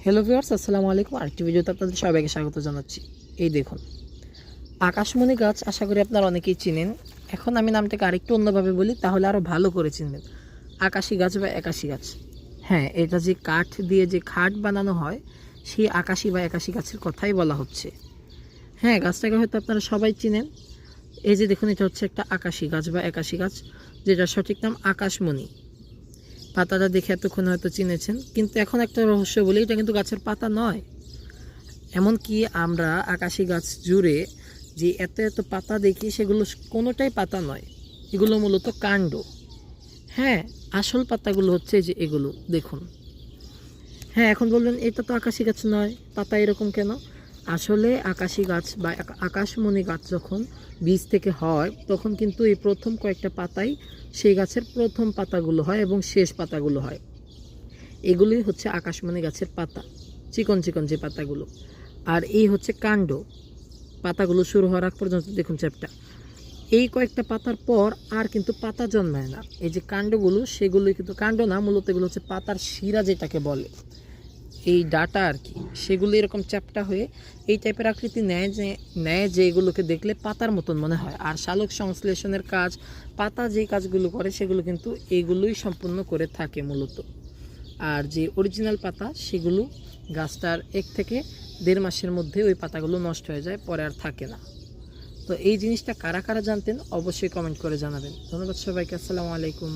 Hello viewers, আসসালামু আলাইকুম। আরেকটি ভিডিওতে আপনাদের সবাইকে স্বাগত জানাচ্ছি। এই দেখুন, আকাশমণি গাছ আশা করি আপনারা অনেকেই চিনেন। এখন আমি নামটাকে আরেকটু অন্যভাবে বলি, তাহলে আরও ভালো করে চিনবেন। আকাশী গাছ বা একাশী গাছ। হ্যাঁ, এটা যে কাঠ দিয়ে যে খাট বানানো হয়, সেই আকাশী বা একাশী গাছের কথাই বলা হচ্ছে। হ্যাঁ, গাছটাকে হয়তো আপনারা সবাই চিনেন। এই যে দেখুন, এটা হচ্ছে একটা আকাশী গাছ বা একাশী গাছ, যেটার সঠিক নাম আকাশমণি। পাতাটা দেখে এতক্ষণ হয়তো চিনেছেন, কিন্তু এখন একটা রহস্য বলি, এটা কিন্তু গাছের পাতা নয়। এমনকি আমরা আকাশী গাছ জুড়ে যে এত এত পাতা দেখি, সেগুলো কোনোটাই পাতা নয়, এগুলো মূলত কাণ্ড। হ্যাঁ, আসল পাতাগুলো হচ্ছে যে এগুলো দেখুন। হ্যাঁ, এখন বলবেন এটা তো আকাশী গাছ নয়, পাতা এরকম কেন? আসলে আকাশী গাছ বা আকাশমণি গাছ যখন বীজ থেকে হয়, তখন কিন্তু এই প্রথম কয়েকটা পাতাই সেই গাছের প্রথম পাতাগুলো হয় এবং শেষ পাতাগুলো হয়। এগুলোই হচ্ছে আকাশমণি গাছের পাতা, চিকন চিকন যে পাতাগুলো। আর এই হচ্ছে কাণ্ড। পাতাগুলো শুরু হওয়ার আগ পর্যন্ত দেখুন চ্যাপটা। এই কয়েকটা পাতার পর আর কিন্তু পাতা জন্মায় না। এই যে কাণ্ডগুলো, সেগুলোই কিন্তু কাণ্ড না, মূলত এগুলো হচ্ছে পাতার শিরা যেটাকে বলে, এই ডাটা আর কি। সেগুলো এরকম চ্যাপটা হয়ে এই টাইপের আকৃতি নেয় যে এগুলোকে দেখলে পাতার মতন মনে হয়। আর সালোক সংশ্লেষণের কাজ, পাতা যে কাজগুলো করে, সেগুলো কিন্তু এগুলোই সম্পূর্ণ করে থাকে মূলত। আর যে অরিজিনাল পাতা, সেগুলো গাছটার 1 থেকে 1.5 মাসের মধ্যে ওই পাতাগুলো নষ্ট হয়ে যায়, পরে আর থাকে না। তো এই জিনিসটা কারা কারা জানতেন অবশ্যই কমেন্ট করে জানাবেন। ধন্যবাদ সবাইকে। আসসালামু আলাইকুম।